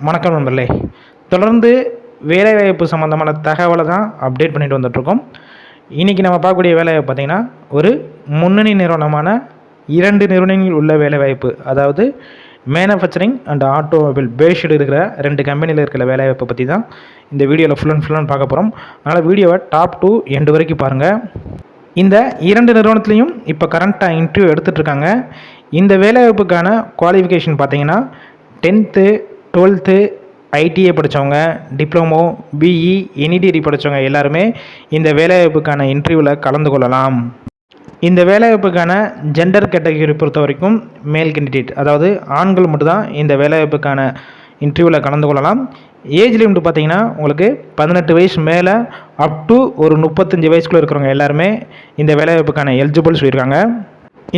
வணக்கம் நண்பர்களே. தொடர்ந்து வேலைவாய்ப்பு சம்மந்தமான தகவலை தான் அப்டேட் பண்ணிட்டு வந்துட்ருக்கோம். இன்றைக்கி நம்ம பார்க்கக்கூடிய வேலைவாய்ப்பு பார்த்திங்கன்னா, ஒரு முன்னணி நிறுவனமான 2 நிறுவனங்களில் உள்ள வேலைவாய்ப்பு. அதாவது மேனுஃபேக்சரிங் அண்ட் ஆட்டோமொபைல் பேஸ்டு இருக்கிற 2 கம்பெனியில் இருக்கிற வேலைவாய்ப்பை பற்றி தான் இந்த வீடியோவில் ஃபுல் அண்ட் பார்க்க போகிறோம். அதனால் வீடியோவை டாப் டு எண்டு வரைக்கும் பாருங்கள். இந்த 2 நிறுவனத்துலேயும் இப்போ கரண்ட்டாக இன்டர்வியூ எடுத்துகிட்ருக்காங்க. இந்த வேலைவாய்ப்புக்கான குவாலிஃபிகேஷன் பார்த்திங்கன்னா 10th 12th ஐடிஐ படித்தவங்க, டிப்ளமோ, பிஇ, எனி டிகிரி படித்தவங்க எல்லாருமே இந்த வேலைவாய்ப்புக்கான இன்டர்வியூவில் கலந்து கொள்ளலாம். இந்த வேலைவாய்ப்புக்கான ஜெண்டர் கேட்டகரி பொறுத்த வரைக்கும் மேல் கேண்டிடேட், அதாவது ஆண்கள் மட்டும்தான் இந்த வேலைவாய்ப்புக்கான இன்டர்வியூவில் கலந்து கொள்ளலாம். ஏஜ் லிமிட் பார்த்திங்கன்னா உங்களுக்கு 18 வயசு மேலே அப் டு ஒரு 35 வயசுக்குள்ளே இருக்கிறவங்க எல்லாருமே இந்த வேலைவாய்ப்புக்கான எலிஜிபிள் சொல்லியிருக்காங்க.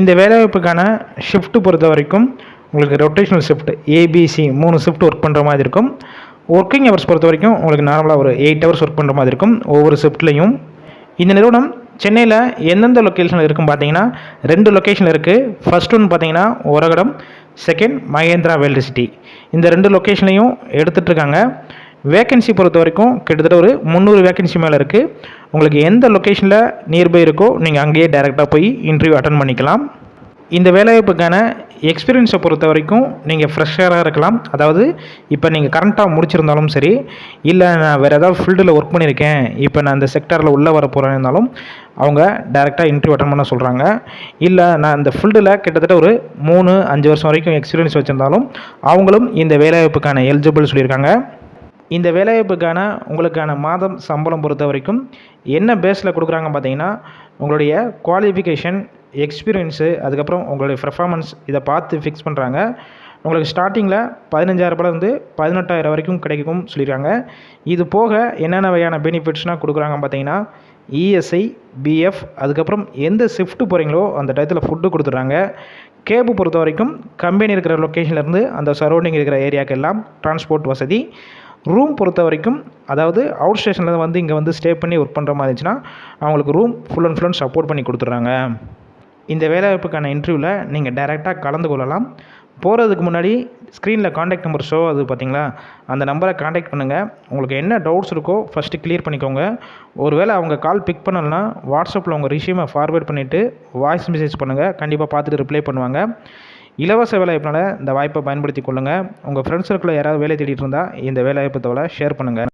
இந்த வேலைவாய்ப்புக்கான ஷிஃப்ட்டு பொறுத்த வரைக்கும் உங்களுக்கு rotational shift ABC 3 shift work பண்ணுற மாதிரி இருக்கும். ஒர்க்கிங் ஹவர்ஸ் பொறுத்த வரைக்கும் உங்களுக்கு நார்மலாக ஒரு 8 ஹவர்ஸ் ஒர்க் பண்ணுற மாதிரி இருக்கும் ஒவ்வொரு ஷிஃப்ட்லேயும். இந்த நிறுவனம் சென்னையில் எந்தெந்த லொக்கேஷனில் இருக்குன்னு பார்த்தீங்கன்னா 2 லொக்கேஷனில் இருக்குது. ஃபர்ஸ்ட் ஒன்று பார்த்தீங்கன்னா Oragadam, second Mahindra world city. இந்த 2 லொக்கேஷன்லையும் எடுத்துகிட்ருக்காங்க. வேக்கன்சி பொறுத்த வரைக்கும் கிட்டத்தட்ட ஒரு 300 வேக்கன்சி மேலே இருக்குது. உங்களுக்கு எந்த லொக்கேஷனில் நியர்பை இருக்கோ நீங்கள் அங்கேயே டைரெக்டாக போய் இன்டர்வியூ அட்டன் பண்ணிக்கலாம். இந்த வேலைவாய்ப்புக்கான எக்ஸ்பீரியன்ஸை பொறுத்த வரைக்கும் நீங்கள் ஃப்ரெஷராக இருக்கலாம். அதாவது இப்போ நீங்கள் கரண்ட்டாக முடிச்சிருந்தாலும் சரி, இல்லை நான் வேறு ஏதாவது ஃபீல்டில் ஒர்க் பண்ணியிருக்கேன், இப்போ நான் இந்த செக்டரில் உள்ளே வர போகிறேன் இருந்தாலும் அவங்க டைரெக்டாக இன்டர்வியூ அட்டன் பண்ண சொல்கிறாங்க. இல்லை நான் இந்த ஃபீல்டில் கிட்டத்தட்ட ஒரு 3-5 வருஷம் வரைக்கும் எக்ஸ்பீரியன்ஸ் வச்சுருந்தாலும் அவங்களும் இந்த வேலைவாய்ப்புக்கான எலிஜிபிள் சொல்லியிருக்காங்க. இந்த வேலைவாய்ப்புக்கான உங்களுக்கான மாதம் சம்பளம் பொறுத்த வரைக்கும் என்ன பேஸில் கொடுக்குறாங்க பார்த்தீங்கன்னா, உங்களுடைய குவாலிஃபிகேஷன், எக்ஸ்பீரியன்ஸு, அதுக்கப்புறம் உங்களுடைய பெர்ஃபார்மன்ஸ் இதை பார்த்து ஃபிக்ஸ் பண்ணுறாங்க. உங்களுக்கு ஸ்டார்டிங்கில் 15,000 18,000 வரைக்கும் கிடைக்கும் சொல்லியிருக்காங்க. இது போக என்னென்ன வகையான பெனிஃபிட்ஸ்னால் கொடுக்குறாங்க பார்த்தீங்கன்னா, இஎஸ்ஐ, பிஎஃப், அதுக்கப்புறம் எந்த ஷிஃப்ட்டு போகிறீங்களோ அந்த டயத்தில் ஃபுட்டு கொடுத்துட்றாங்க. கேபு பொறுத்த வரைக்கும் கம்பெனி இருக்கிற லொக்கேஷன்லேருந்து அந்த சரௌண்டிங் இருக்கிற ஏரியாக்கெல்லாம் டிரான்ஸ்போர்ட் வசதி. ரூம் பொறுத்த வரைக்கும், அதாவது அவுட் ஸ்டேஷனில் இங்கே ஸ்டே பண்ணி ஒர்க் பண்ணுற மாதிரி இருந்துச்சுன்னா அவங்களுக்கு ரூம் ஃபுல் அண்ட் சப்போர்ட் பண்ணி கொடுத்துட்றாங்க. இந்த வேலைவாய்ப்புக்கான இன்டர்வியூவில் நீங்கள் டைரெக்டாக கலந்து கொள்ளலாம். போகிறதுக்கு முன்னாடி ஸ்க்ரீனில் காண்டாக்ட் நம்பர் ஷோ அது பார்த்தீங்களா, அந்த நம்பரை காண்டாக்ட் பண்ணுங்கள். உங்களுக்கு என்ன டவுட்ஸ் இருக்கோ ஃபஸ்ட்டு கிளியர் பண்ணிக்கோங்க. ஒருவேளை அவங்க கால் பிக் பண்ணலைன்னா வாட்ஸ்அப்பில் உங்கள் ரிஷ்யூமை ஃபார்வேர்ட் பண்ணிவிட்டு வாய்ஸ் மெசேஜ் பண்ணுங்கள். கண்டிப்பாக பார்த்துட்டு ரிப்ளை பண்ணுவாங்க. இலவச வேலைவாய்ப்பினால் இந்த வாய்ப்பை பயன்படுத்தி கொள்ளுங்கள். உங்கள் ஃப்ரெண்ட்ஸ் சர்க்கிளில் யாராவது வேலை தேடிட்டு இருந்தால் இந்த வேலைவாய்ப்பு தகவலை ஷேர் பண்ணுங்கள்.